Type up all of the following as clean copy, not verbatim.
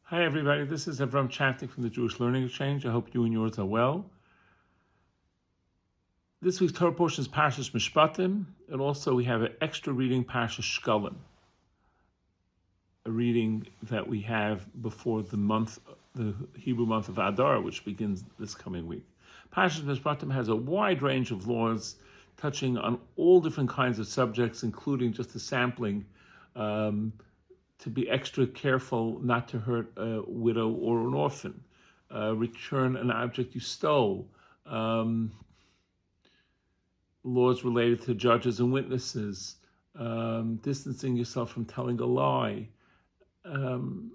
Hi everybody, this is Avrohom Czapnik from the Jewish Learning Exchange. I hope you and yours are well. This week's Torah portion is Parshat Mishpatim, and also we have an extra reading, Parshat Shekalim, a reading that we have before the Hebrew month of Adar, which begins this coming week. Parshat Mishpatim has a wide range of laws touching on all different kinds of subjects, including just a sampling, to be extra careful not to hurt a widow or an orphan, return an object you stole, laws related to judges and witnesses, distancing yourself from telling a lie, don't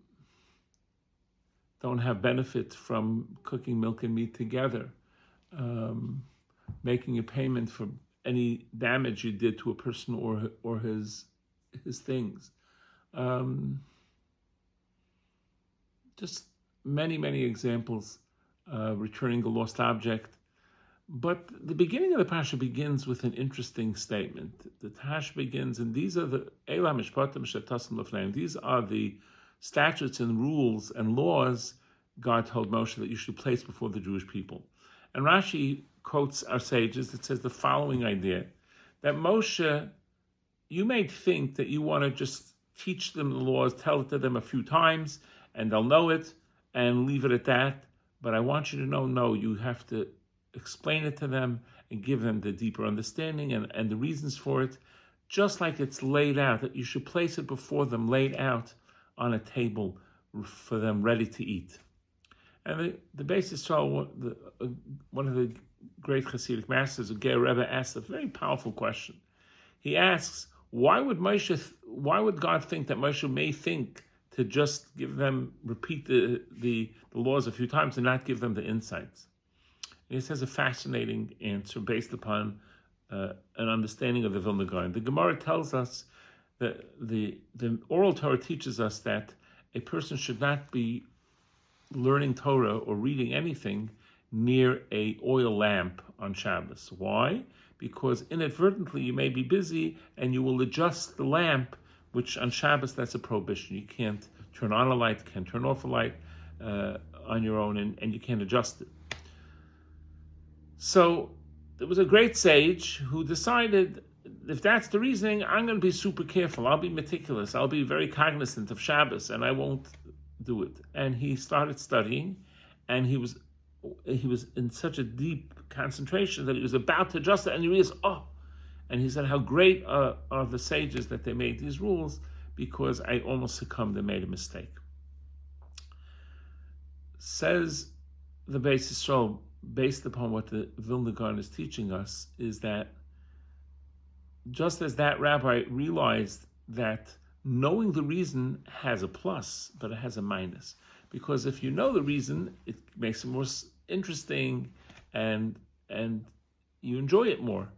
have benefit from cooking milk and meat together, making a payment for any damage you did to a person or his things. Just many examples, returning a lost object. But the beginning of the Parsha begins with an interesting statement. The Parsha begins, and these are the Eila Mishpatim Shetasim Lefneim. These are the statutes and rules and laws God told Moshe that you should place before the Jewish people. And Rashi quotes our sages that says the following idea, that Moshe, you may think that you want to just teach them the laws, tell it to them a few times, and they'll know it, and leave it at that. But I want you to know, no, you have to explain it to them and give them the deeper understanding and the reasons for it, just like it's laid out, that you should place it before them, laid out on a table for them ready to eat. And the basis, one of the great Hasidic masters, a Ger Rebbe, asked a very powerful question. He asks, why would God think that Moshe may think to just repeat the laws a few times and not give them the insights? And he says a fascinating answer based upon an understanding of the Vilna Gaon. The Gemara tells us that the oral Torah teaches us that a person should not be learning Torah or reading anything near a oil lamp on Shabbos. Why? Because inadvertently you may be busy and you will adjust the lamp, which on Shabbos that's a prohibition. You can't turn on a light, can't turn off a light on your own, and you can't adjust it. So there was a great sage who decided, if that's the reasoning, I'm going to be super careful. I'll be meticulous. I'll be very cognizant of Shabbos, and I won't do it. And he started studying, and he was in such a deep concentration that he was about to adjust it, and he realized, and he said, how great are the sages that they made these rules, because I almost succumbed and made a mistake. Says the Beis Yisrael, based upon what the Vilna Gaon is teaching us, is that just as that rabbi realized that knowing the reason has a plus, but it has a minus. Because if you know the reason, it makes it more interesting and you enjoy it more.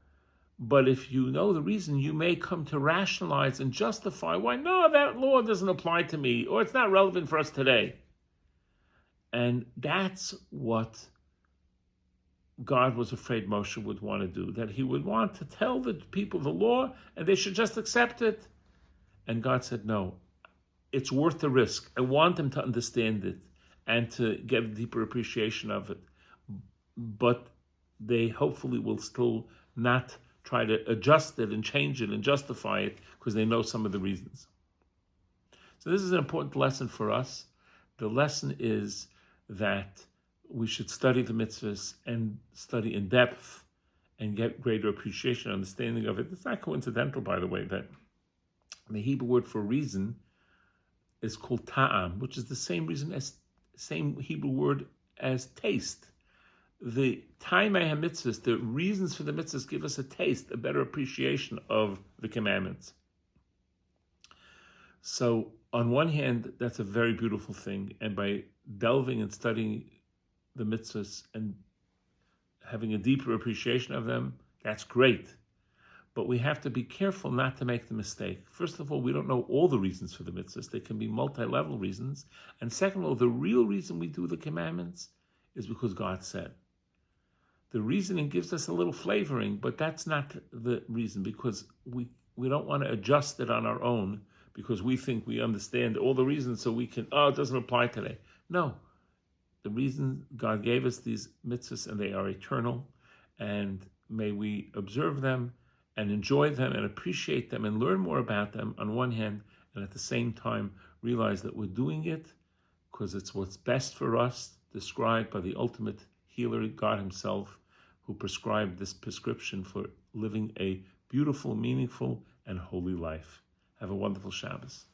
But if you know the reason, you may come to rationalize and justify why, no, that law doesn't apply to me, or it's not relevant for us today. And that's what God was afraid Moshe would want to do, that he would want to tell the people the law and they should just accept it. And God said, no, it's worth the risk. I want them to understand it and to get a deeper appreciation of it. But they hopefully will still not try to adjust it and change it and justify it because they know some of the reasons. So this is an important lesson for us. The lesson is that we should study the mitzvahs and study in depth and get greater appreciation and understanding of it. It's not coincidental, by the way, that the Hebrew word for reason is called ta'am, which is the same Hebrew word as taste. The taimei ha-mitzvahs, the reasons for the mitzvahs, give us a taste, a better appreciation of the commandments. So on one hand, that's a very beautiful thing, and by delving and studying the mitzvahs and having a deeper appreciation of them, that's great. But we have to be careful not to make the mistake. First of all, we don't know all the reasons for the mitzvahs. They can be multi-level reasons. And second of all, the real reason we do the commandments is because God said. The reasoning gives us a little flavoring, but that's not the reason, because we don't want to adjust it on our own because we think we understand all the reasons, so we can, it doesn't apply today. No. The reason God gave us these mitzvahs, and they are eternal, and may we observe them and enjoy them and appreciate them and learn more about them on one hand, and at the same time realize that we're doing it because it's what's best for us, described by the ultimate healer, God himself, who prescribed this prescription for living a beautiful, meaningful, and holy life. Have a wonderful Shabbos.